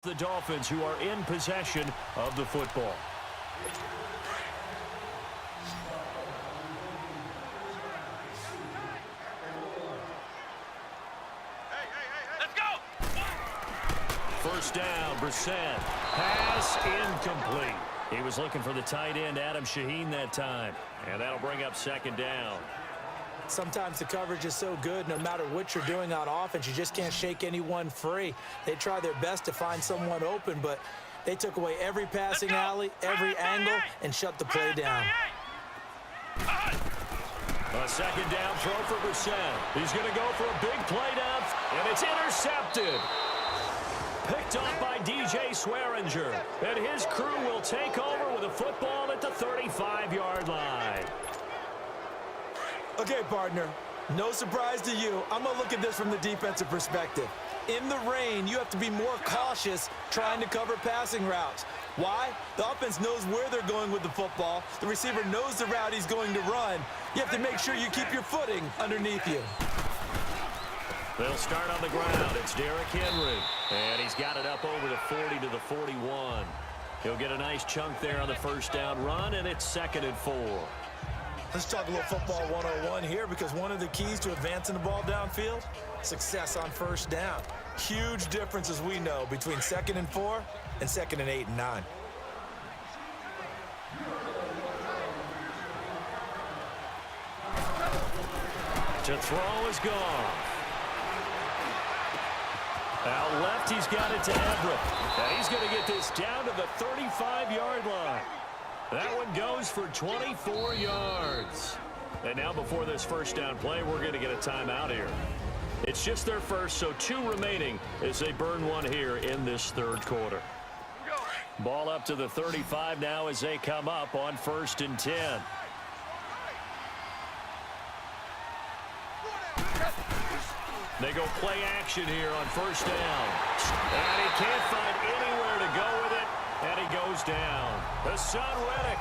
The Dolphins, who are in possession of the football. Let's go! First down, Brissett. Pass incomplete. He was looking for the tight end, Adam Shaheen, that time. And that'll bring up second down. Sometimes the coverage is so good, no matter what you're doing on offense, you just can't shake anyone free. They try their best to find someone open, but they took away every passing alley, every angle, and shut the play down. A second down throw for Brissett. He's going to go for a big play down, and it's intercepted. Picked up by DJ Swearinger, and his crew will take over with a football at the 35-yard line. Okay, partner, no surprise to you. I'm going to look at this from the defensive perspective. In the rain, you have to be more cautious trying to cover passing routes. Why? The offense knows where they're going with the football. The receiver knows the route he's going to run. You have to make sure you keep your footing underneath you. They'll start on the ground. It's Derrick Henry, and he's got it up over the 40 to the 41. He'll get a nice chunk there on the first down run, and it's 2nd and 4. Let's talk a little football 101 here, because one of the keys to advancing the ball downfield, success on first down. Huge difference, as we know, between 2nd and 4 and 2nd and 8 and 9. To throw is gone. Out left, he's got it to Everett. And he's going to get this down to the 35-yard line. That one goes for 24 yards. And now before this first down play, we're going to get a timeout here. It's just their first, so 2 remaining as they burn one here in this third quarter. Ball up to the 35 now as they come up on 1st and 10. They go play action here on first down. And he can't find anywhere to go with it. And he goes down. Hassan Reddick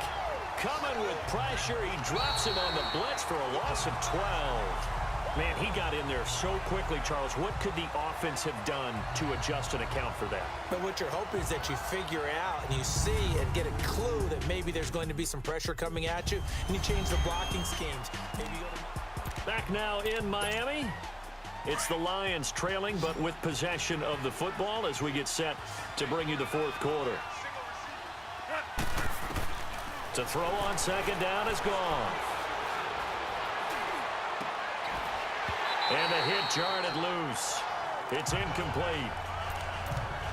coming with pressure. He drops him on the blitz for a loss of 12. Man, he got in there so quickly, Charles. What could the offense have done to adjust and account for that? But what you're hoping is that you figure out and you see and get a clue that maybe there's going to be some pressure coming at you, and you change the blocking schemes. Maybe you go to... Back now in Miami. It's the Lions trailing, but with possession of the football as we get set to bring you the fourth quarter. To throw on second down is gone. And the hit jarred it loose. It's incomplete.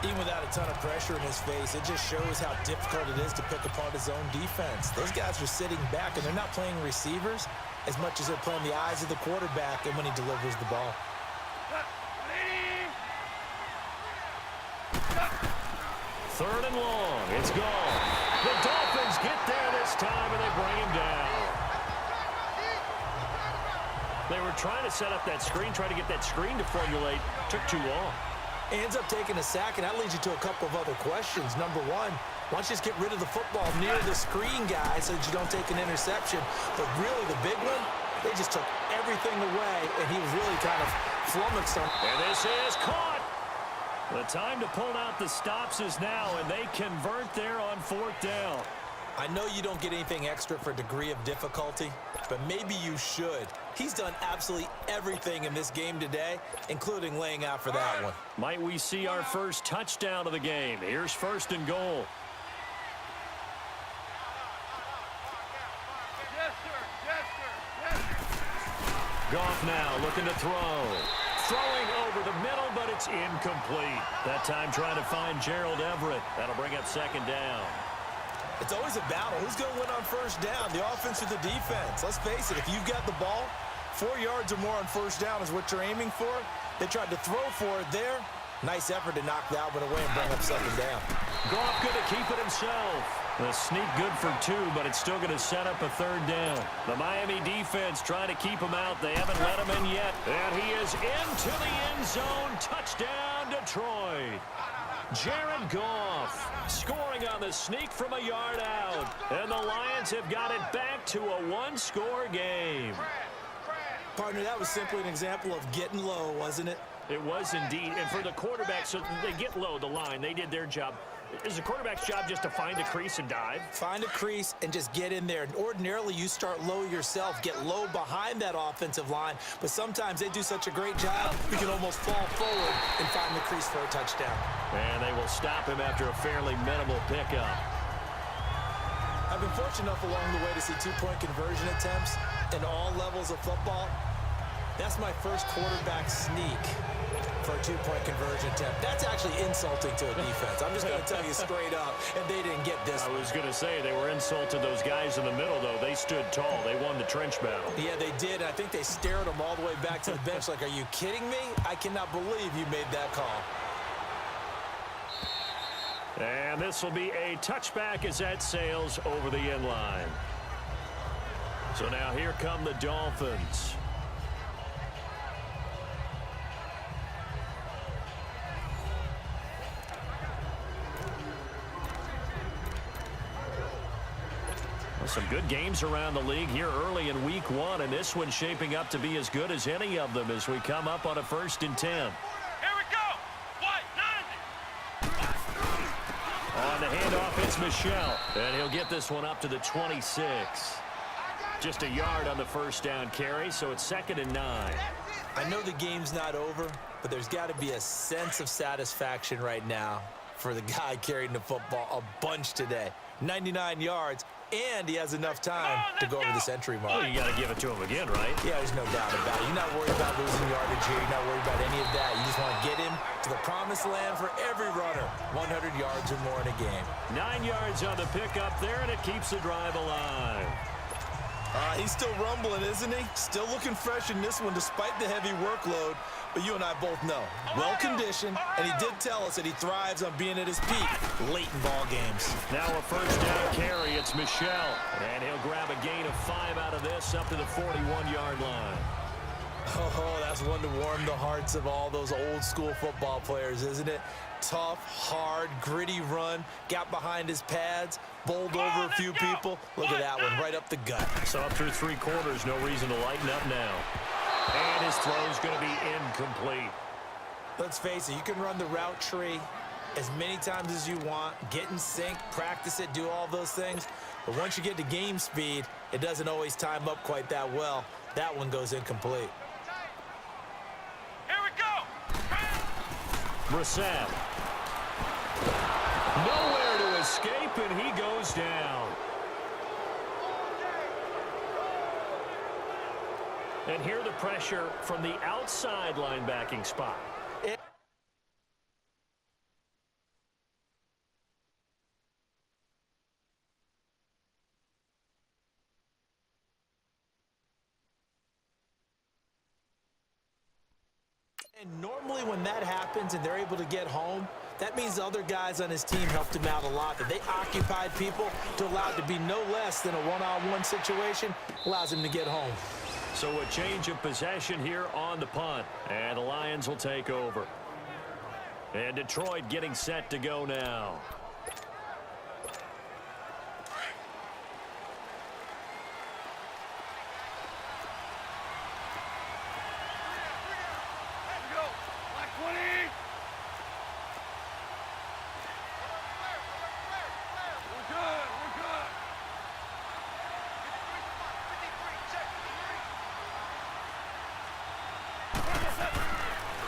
Even without a ton of pressure in his face, it just shows how difficult it is to pick apart his own defense. Those guys are sitting back, and they're not playing receivers as much as they're playing the eyes of the quarterback and when he delivers the ball. Third and long. It's gone. The Dolphins get there this time, and they bring him down. They were trying to set up that screen, trying to get that screen to formulate. Took too long. He ends up taking a sack, and that leads you to a couple of other questions. Number one, why don't you just get rid of the football near the screen guy so that you don't take an interception? But really, the big one, they just took everything away, and he was really kind of flummoxed on. And this is caught. The time to pull out the stops is now, and they convert there on 4th down. I know you don't get anything extra for degree of difficulty, but maybe you should. He's done absolutely everything in this game today, including laying out for that one. Might we see our first touchdown of the game? Here's 1st and goal. Goff now looking to throw. Throwing over the middle, but it's incomplete. That time trying to find Gerald Everett. That'll bring up 2nd down. It's always a battle. Who's going to win on first down, the offense or the defense? Let's face it, if you've got the ball, 4 yards or more on first down is what you're aiming for. They tried to throw for it there. Nice effort to knock that one away and bring up 2nd down. Goff going to keep it himself. The sneak good for 2, but it's still going to set up a 3rd down. The Miami defense trying to keep him out. They haven't let him in yet. And he is into the end zone. Touchdown, Detroit. Jared Goff scoring on the sneak from a yard out. And the Lions have got it back to a 1-score game. Partner, that was simply an example of getting low, wasn't it? It was indeed. And for the quarterback, so they get low the line. They did their job. Is the quarterback's job just to find a crease and dive? Find a crease and just get in there. And ordinarily, you start low yourself, get low behind that offensive line. But sometimes they do such a great job, you can almost fall forward and find the crease for a touchdown. And they will stop him after a fairly minimal pickup. I've been fortunate enough along the way to see two-point conversion attempts in all levels of football. That's my first quarterback sneak for a two-point conversion attempt. That's actually insulting to a defense. I'm just going to tell you straight up, and they didn't get this. I was going to say they were insulted. Those guys in the middle, though, they stood tall. They won the trench battle. Yeah, they did. I think they stared them all the way back to the bench like, are you kidding me? I cannot believe you made that call. And this will be a touchback as that sails over the end line. So now here come the Dolphins. Some good games around the league here early in week one, and this one's shaping up to be as good as any of them as we come up on a 1st and 10. Here we go. White, 90. On the handoff, it's Michelle, and he'll get this one up to the 26. Just a yard on the first down carry, so it's 2nd and 9. I know the game's not over, but there's got to be a sense of satisfaction right now for the guy carrying the football a bunch today. 99 yards. And he has enough time to go over the century mark. Well, you got to give it to him again, right? Yeah, there's no doubt about it. You're not worried about losing yardage here. You're not worried about any of that. You just want to get him to the promised land for every runner. 100 yards or more in a game. 9 yards on the pickup there, and it keeps the drive alive. He's still rumbling, isn't he? Still looking fresh in this one despite the heavy workload. But you and I both know, well-conditioned, and he did tell us that he thrives on being at his peak late in ball games. Now a first down carry, it's Michelle. And he'll grab a gain of 5 out of this up to the 41-yard line. Oh, that's one to warm the hearts of all those old-school football players, isn't it? Tough, hard, gritty run, got behind his pads, bowled over a few people. Look at that one, right up the gut. So up through 3 quarters, no reason to lighten up now. And his throw's going to be incomplete. Let's face it, you can run the route tree as many times as you want, get in sync, practice it, do all those things. But once you get to game speed, it doesn't always time up quite that well. That one goes incomplete. Here we go. Brissett. Nowhere to escape, and he goes down. And here the pressure from the outside linebacking spot. And normally when that happens and they're able to get home, that means the other guys on his team helped him out a lot. That they occupied people to allow it to be no less than a one-on-one situation, allows him to get home. So a change of possession here on the punt. And the Lions will take over. And Detroit getting set to go now.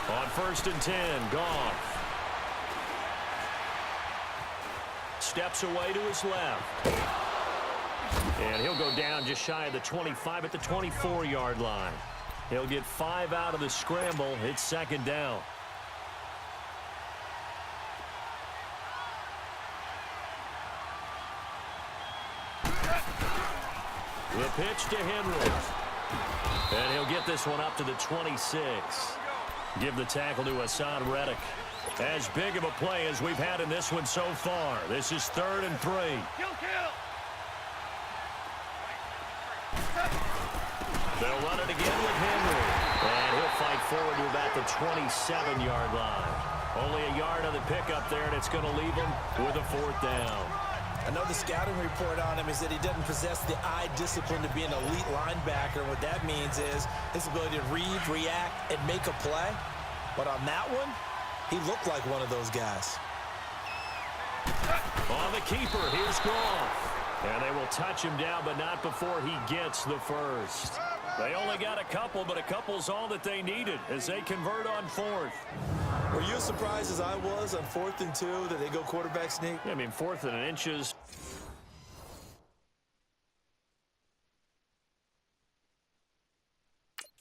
On 1st and 10, Goff. Steps away to his left. And he'll go down just shy of the 25 at the 24-yard line. He'll get 5 out of the scramble. It's 2nd down. The pitch to Henry. And he'll get this one up to the 26. Give the tackle to Hassan Reddick. As big of a play as we've had in this one so far. This is 3rd and 3. They'll run it again with Henry. And he'll fight forward to about the 27-yard line. Only a yard on the pickup there, and it's going to leave him with a 4th down. I know the scouting report on him is that he doesn't possess the eye discipline to be an elite linebacker. What that means is his ability to read, react, and make a play. But on that one, he looked like one of those guys. On the keeper, here's Goff. And they will touch him down, but not before he gets the first. They only got a couple, but a couple's all that they needed as they convert on fourth. Were you as surprised as I was on 4th and 2 that they go quarterback sneak? I mean, 4th and inches.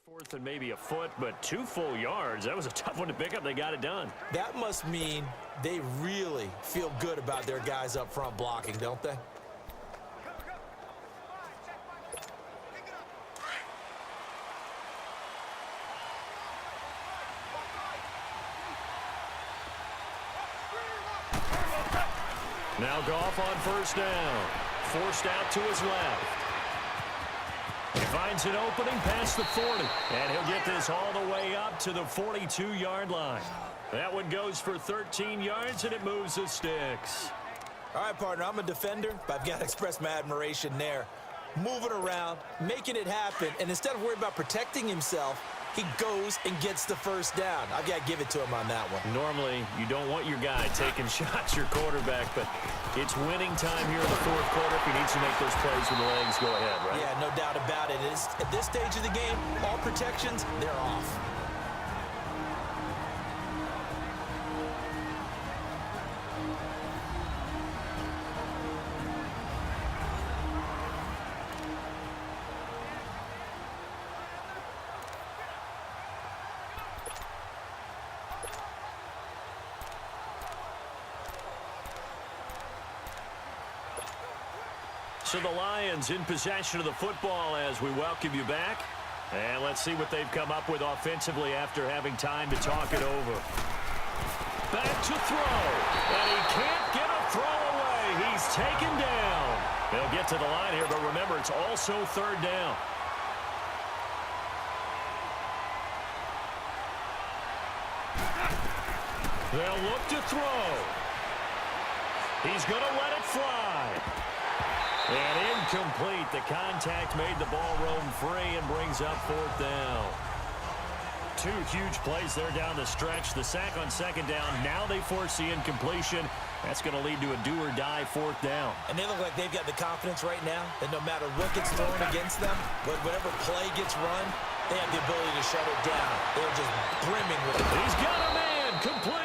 Fourth and maybe a foot, but 2 full yards. That was a tough one to pick up. They got it done. That must mean they really feel good about their guys up front blocking, don't they? Now Goff on first down. Forced out to his left. He finds an opening past the 40. And he'll get this all the way up to the 42-yard line. That one goes for 13 yards, and it moves the sticks. All right, partner, I'm a defender, but I've got to express my admiration there. Moving around, making it happen, and instead of worrying about protecting himself, he goes and gets the first down. I've got to give it to him on that one. Normally, you don't want your guy taking shots, your quarterback, but it's winning time here in the fourth quarter. If he needs to make those plays with the legs, go ahead, right? Yeah, no doubt about it. At this stage of the game, all protections, they're off. So the Lions in possession of the football as we welcome you back. And let's see what they've come up with offensively after having time to talk it over. Back to throw. And he can't get a throw away. He's taken down. They'll get to the line here, but remember, it's also third down. They'll look to throw. He's going to let it fly. And incomplete. The contact made the ball roam free and brings up fourth down. 2 huge plays there down the stretch. The sack on second down. Now they force the incompletion. That's going to lead to a do-or-die fourth down. And they look like they've got the confidence right now that no matter what gets thrown against them, whatever play gets run, they have the ability to shut it down. They're just brimming with it. He's got a man. Complete.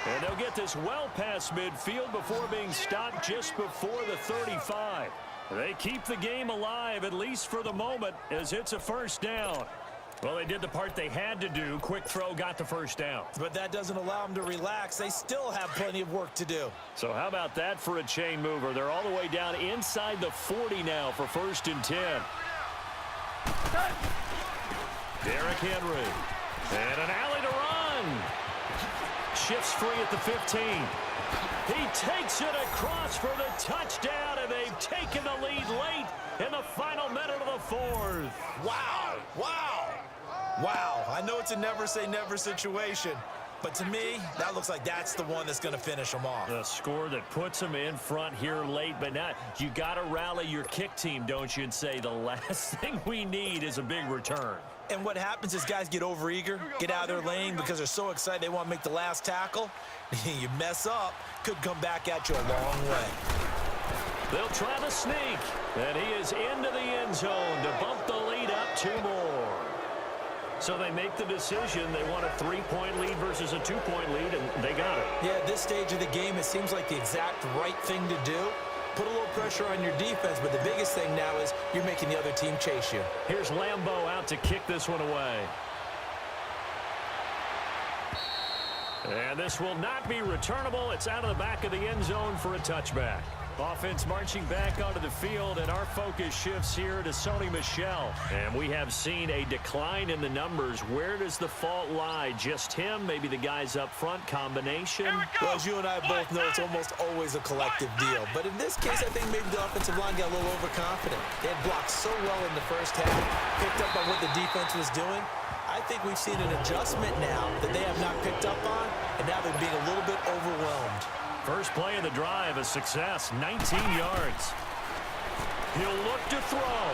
And they'll get this well past midfield before being stopped just before the 35. They keep the game alive, at least for the moment, as it's a first down. Well, they did the part they had to do. Quick throw got the first down. But that doesn't allow them to relax. They still have plenty of work to do. So how about that for a chain mover? They're all the way down inside the 40 now for 1st and 10. Derrick Henry. And an alley to run. Shifts free at the 15. He takes it across for the touchdown, and they've taken the lead late in the final minute of the fourth. Wow, wow, wow. I know it's a never-say-never situation, but to me, that looks like that's the one that's going to finish them off. The score that puts them in front here late, but not. You got to rally your kick team, don't you, and say the last thing we need is a big return. And what happens is guys get overeager, get out of their lane because they're so excited they want to make the last tackle. You mess up, could come back at you a long way. They'll try the sneak, and he is into the end zone to bump the lead up 2 more. So they make the decision. They want a 3-point lead versus a 2-point lead, and they got it. Yeah, at this stage of the game, it seems like the exact right thing to do. Put a little pressure on your defense, but the biggest thing now is you're making the other team chase you. Here's Lambeau out to kick this one away. And this will not be returnable. It's out of the back of the end zone for a touchback. Offense marching back onto the field, and our focus shifts here to Sony Michel. And we have seen a decline in the numbers. Where does the fault lie? Just him? Maybe the guys up front? Combination? Well, as you and I both know, it's almost always a collective deal. But in this case, I think maybe the offensive line got a little overconfident. They had blocked so well in the first half, picked up on what the defense was doing. I think we've seen an adjustment now that they have not picked up on, and now they're being a little bit overwhelmed. First play of the drive, a success, 19 yards. He'll look to throw.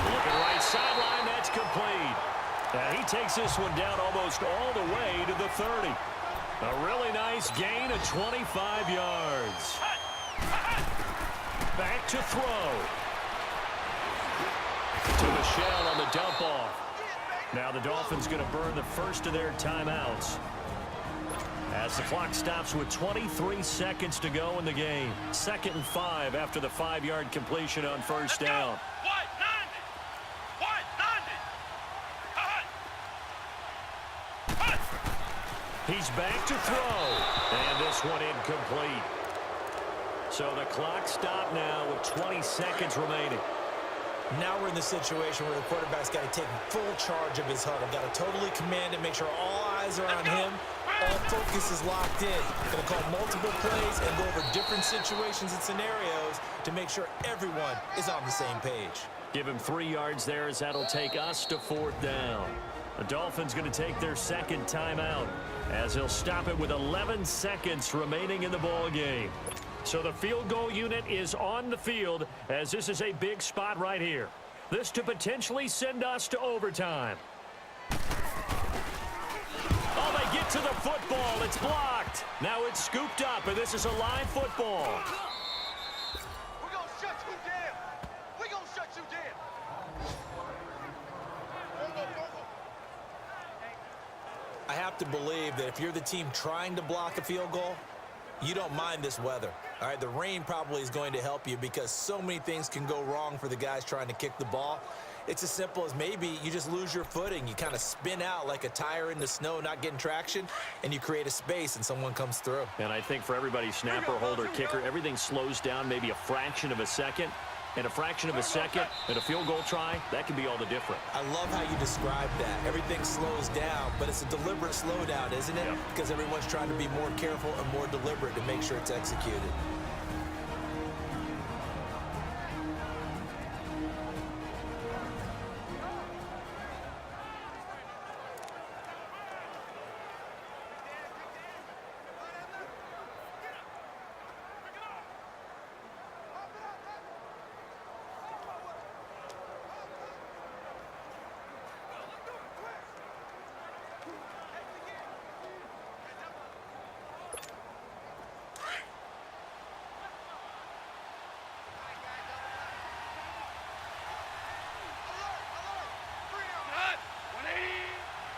Looking right sideline, that's complete. And he takes this one down almost all the way to the 30. A really nice gain of 25 yards. Back to throw. To Michelle on the dump off. Now the Dolphins going to burn the first of their timeouts as the clock stops with 23 seconds to go in the game. 2nd and 5 after the 5-yard completion on first down. He's back to throw. And this one incomplete. So the clock stopped now with 20 seconds remaining. Now we're in the situation where the quarterback's got to take full charge of his huddle. Got to totally command it, make sure all eyes are on him. All focus is locked in. Going to call multiple plays and go over different situations and scenarios to make sure everyone is on the same page. Give him 3 yards there as that'll take us to 4th down. The Dolphins going to take their second timeout as he'll stop it with 11 seconds remaining in the ball game. So the field goal unit is on the field as this is a big spot right here. This to potentially send us to overtime. Oh, they get to the football. It's blocked. Now it's scooped up, and this is a live football. We're going to shut you down. We're going to shut you down. I have to believe that if you're the team trying to block a field goal, you don't mind this weather. All right, the rain probably is going to help you because so many things can go wrong for the guys trying to kick the ball. It's as simple as maybe you just lose your footing. You kind of spin out like a tire in the snow, not getting traction, and you create a space and someone comes through. And I think for everybody, snapper, holder, kicker, everything slows down maybe a fraction of a second. And a fraction of a second and a field goal try, that can be all the different. I love how you describe that. Everything slows down, but it's a deliberate slowdown, isn't it? Yep. Because everyone's trying to be more careful and more deliberate to make sure it's executed.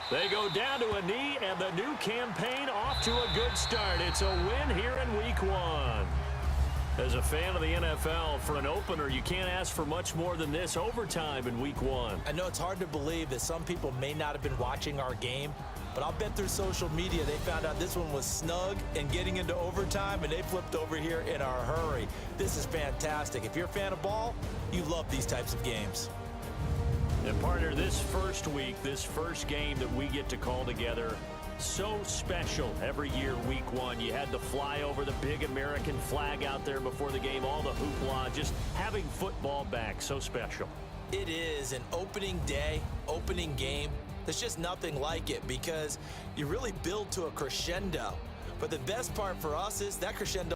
They go down to a knee, and the new campaign off to a good start. It's a win here in Week 1. As a fan of the NFL, for an opener, you can't ask for much more than this overtime in Week 1. I know it's hard to believe that some people may not have been watching our game, but I'll bet through social media they found out this one was snug and getting into overtime, and they flipped over here in a hurry. This is fantastic. If you're a fan of ball, you love these types of games. And partner, this first week, this first game that we get to call together, so special every year, Week 1. You had the flyover, the big American flag out there before the game, all the hoopla, just having football back, so special. It is an opening day, opening game. There's just nothing like it because you really build to a crescendo. But the best part for us is that crescendo